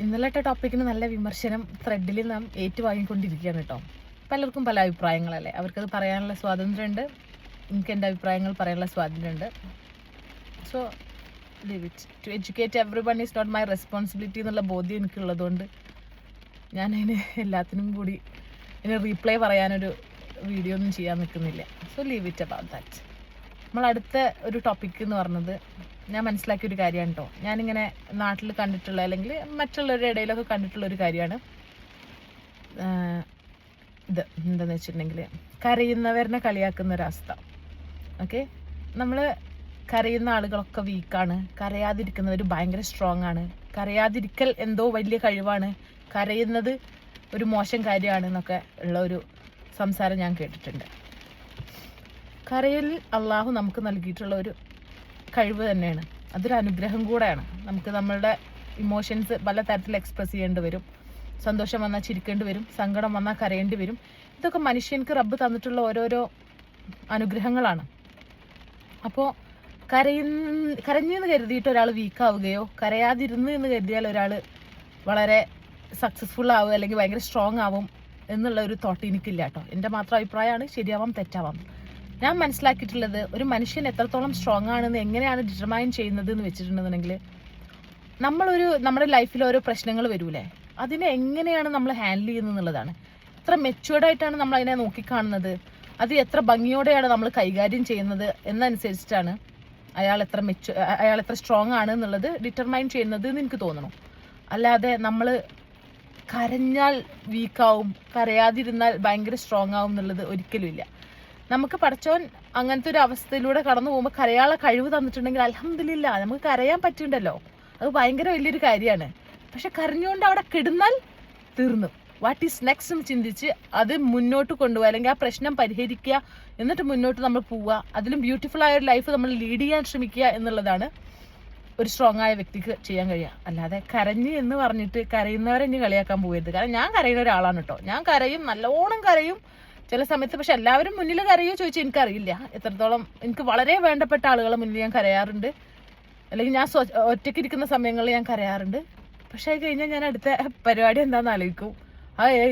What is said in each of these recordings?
ഇന്നലത്തെ ടോപ്പിക്കിന് നല്ല വിമർശനം ത്രെഡിൽ നാം ഏറ്റുവാങ്ങിക്കൊണ്ടിരിക്കുകയാണ് കേട്ടോ. പലർക്കും പല അഭിപ്രായങ്ങളല്ലേ, അവർക്കത് പറയാനുള്ള സ്വാതന്ത്ര്യമുണ്ട്, എനിക്ക് എൻ്റെ അഭിപ്രായങ്ങൾ പറയാനുള്ള സ്വാതന്ത്ര്യമുണ്ട്. So leave it. To educate everyone is not my responsibility എന്നുള്ള ബോധ്യം എനിക്കുള്ളതുകൊണ്ട് ഞാൻ അതിന് എല്ലാത്തിനും കൂടി ഇതിന് റീപ്ലൈ പറയാനൊരു വീഡിയോ ഒന്നും ചെയ്യാൻ നിൽക്കുന്നില്ല. So leave it about that. നമ്മൾ അടുത്ത ഒരു ടോപ്പിക് എന്ന് പറഞ്ഞത് ഞാൻ മനസ്സിലാക്കിയൊരു കാര്യമാണ് കേട്ടോ. ഞാനിങ്ങനെ നാട്ടിൽ കണ്ടിട്ടുള്ള അല്ലെങ്കിൽ മറ്റുള്ളവരുടെ ഇടയിലൊക്കെ കണ്ടിട്ടുള്ള ഒരു കാര്യമാണ് ഇത്. എന്താണെന്ന് വെച്ചിട്ടുണ്ടെങ്കിൽ കരയുന്നവരനെ കളിയാക്കുന്ന ഒരവസ്ഥ. ഓക്കെ, നമ്മൾ കരയുന്ന ആളുകളൊക്കെ വീക്കാണ്, കരയാതിരിക്കുന്നവർ ഭയങ്കര സ്ട്രോങ് ആണ്, കരയാതിരിക്കൽ എന്തോ വലിയ കഴിവാണ്, കരയുന്നത് ഒരു മോശം കാര്യമാണ് എന്നൊക്കെ ഉള്ള ഒരു സംസാരം ഞാൻ കേട്ടിട്ടുണ്ട്. കരയിൽ അള്ളാഹു നമുക്ക് നൽകിയിട്ടുള്ള ഒരു കഴിവ് തന്നെയാണ്, അതൊരു അനുഗ്രഹം കൂടെയാണ്. നമുക്ക് നമ്മളുടെ ഇമോഷൻസ് പല തരത്തിൽ എക്സ്പ്രസ് ചെയ്യേണ്ടി വരും. സന്തോഷം വന്നാൽ ചിരിക്കേണ്ടി വരും, സങ്കടം വന്നാൽ കരയേണ്ടി വരും. ഇതൊക്കെ മനുഷ്യർക്ക് റബ്ബ് തന്നിട്ടുള്ള ഓരോരോ അനുഗ്രഹങ്ങളാണ്. അപ്പോൾ കരഞ്ഞെന്ന് കരുതിയിട്ട് ഒരാൾ വീക്കാവുകയോ കരയാതിരുന്ന് എന്ന് കരുതിയാൽ ഒരാൾ വളരെ സക്സസ്ഫുൾ ആവുക അല്ലെങ്കിൽ ഭയങ്കര സ്ട്രോങ് ആവും എന്നുള്ള ഒരു തോട്ട് എനിക്കില്ല കേട്ടോ. എൻ്റെ മാത്രം അഭിപ്രായമാണ്, ശരിയാവാം തെറ്റാവാം. ഞാൻ മനസ്സിലാക്കിയിട്ടുള്ളത് ഒരു മനുഷ്യൻ എത്രത്തോളം സ്ട്രോങ് ആണെന്ന് എങ്ങനെയാണ് ഡിറ്റർമൈൻ ചെയ്യുന്നത് എന്ന് വെച്ചിട്ടുണ്ടെന്നുണ്ടെങ്കിൽ നമ്മുടെ ലൈഫിൽ ഓരോ പ്രശ്നങ്ങൾ വരൂലേ, അതിനെ എങ്ങനെയാണ് നമ്മൾ ഹാൻഡിൽ ചെയ്യുന്നത് എന്നുള്ളതാണ്. എത്ര മെച്യൂർഡായിട്ടാണ് നമ്മൾ അതിനെ നോക്കിക്കാണുന്നത്, അത് എത്ര ഭംഗിയോടെയാണ് നമ്മൾ കൈകാര്യം ചെയ്യുന്നത് എന്നനുസരിച്ചിട്ടാണ് അയാൾ എത്ര സ്ട്രോങ് ആണ് എന്നുള്ളത് ഡിറ്റർമൈൻ ചെയ്യുന്നത് എന്ന് എനിക്ക് തോന്നണം. അല്ലാതെ നമ്മൾ കരഞ്ഞാൽ വീക്കാവും, കരയാതിരുന്നാൽ ഭയങ്കര സ്ട്രോങ് ആവും എന്നുള്ളത് ഒരിക്കലും ഇല്ല. നമുക്ക് പടച്ചോൻ അങ്ങനത്തെ ഒരു അവസ്ഥയിലൂടെ കടന്നു പോകുമ്പോൾ കരയാനുള്ള കഴിവ് തന്നിട്ടുണ്ടെങ്കിൽ അൽഹംദുലില്ലാ, നമുക്ക് കരയാൻ പറ്റുന്നുണ്ടല്ലോ, അത് ഭയങ്കര വലിയൊരു കാര്യമാണ്. പക്ഷെ കരഞ്ഞുകൊണ്ട് അവിടെ കിടന്നാൽ തീർന്നു. വാട്ട് ഈസ് നെക്സ്റ്റ് എന്ന് ചിന്തിച്ച് അത് മുന്നോട്ട് കൊണ്ടുപോകുക, അല്ലെങ്കിൽ ആ പ്രശ്നം പരിഹരിക്കുക, എന്നിട്ട് മുന്നോട്ട് നമ്മൾ പോവുക, അതിലും ബ്യൂട്ടിഫുൾ ആയ ഒരു ലൈഫ് നമ്മൾ ലീഡ് ചെയ്യാൻ ശ്രമിക്കുക എന്നുള്ളതാണ് ഒരു സ്ട്രോങ് ആയ വ്യക്തിക്ക് ചെയ്യാൻ കഴിയുക. അല്ലാതെ കരഞ്ഞ് എന്ന് പറഞ്ഞിട്ട് കരയുന്നവരെ ഇനി കളിയാക്കാൻ പോകരുത്. കാരണം ഞാൻ കരയുന്ന ഒരാളാണ് കേട്ടോ, ഞാൻ കരയും, നല്ലോണം കരയും ചില സമയത്ത്. പക്ഷെ എല്ലാവരും മുന്നിൽ കരയോ ചോദിച്ചാൽ എനിക്കറിയില്ല എത്രത്തോളം. എനിക്ക് വളരെ വേണ്ടപ്പെട്ട ആളുകളെ മുന്നിൽ ഞാൻ കരയാറുണ്ട്, അല്ലെങ്കിൽ ഞാൻ ഒറ്റയ്ക്ക് ഇരിക്കുന്ന സമയങ്ങളിൽ ഞാൻ കരയാറുണ്ട്. പക്ഷെ അത് കഴിഞ്ഞാൽ ഞാൻ അടുത്ത പരിപാടി എന്താണെന്ന് ആലോചിക്കും,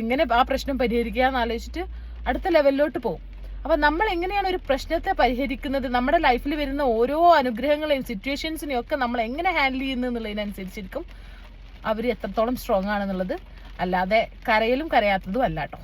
എങ്ങനെ ആ പ്രശ്നം പരിഹരിക്കുക എന്ന് ആലോചിച്ചിട്ട് അടുത്ത ലെവലിലോട്ട് പോകും. അപ്പം നമ്മൾ എങ്ങനെയാണ് ഒരു പ്രശ്നത്തെ പരിഹരിക്കുന്നത്, നമ്മുടെ ലൈഫിൽ വരുന്ന ഓരോ അനുഗ്രഹങ്ങളെയും സിറ്റുവേഷൻസിനെയും ഒക്കെ നമ്മൾ എങ്ങനെ ഹാൻഡിൽ ചെയ്യുന്നു എന്നുള്ളതിനനുസരിച്ചിരിക്കും അവർ എത്രത്തോളം സ്ട്രോങ് ആണെന്നുള്ളത്. അല്ലാതെ കരയലും കരയാത്തതും അല്ല കേട്ടോ.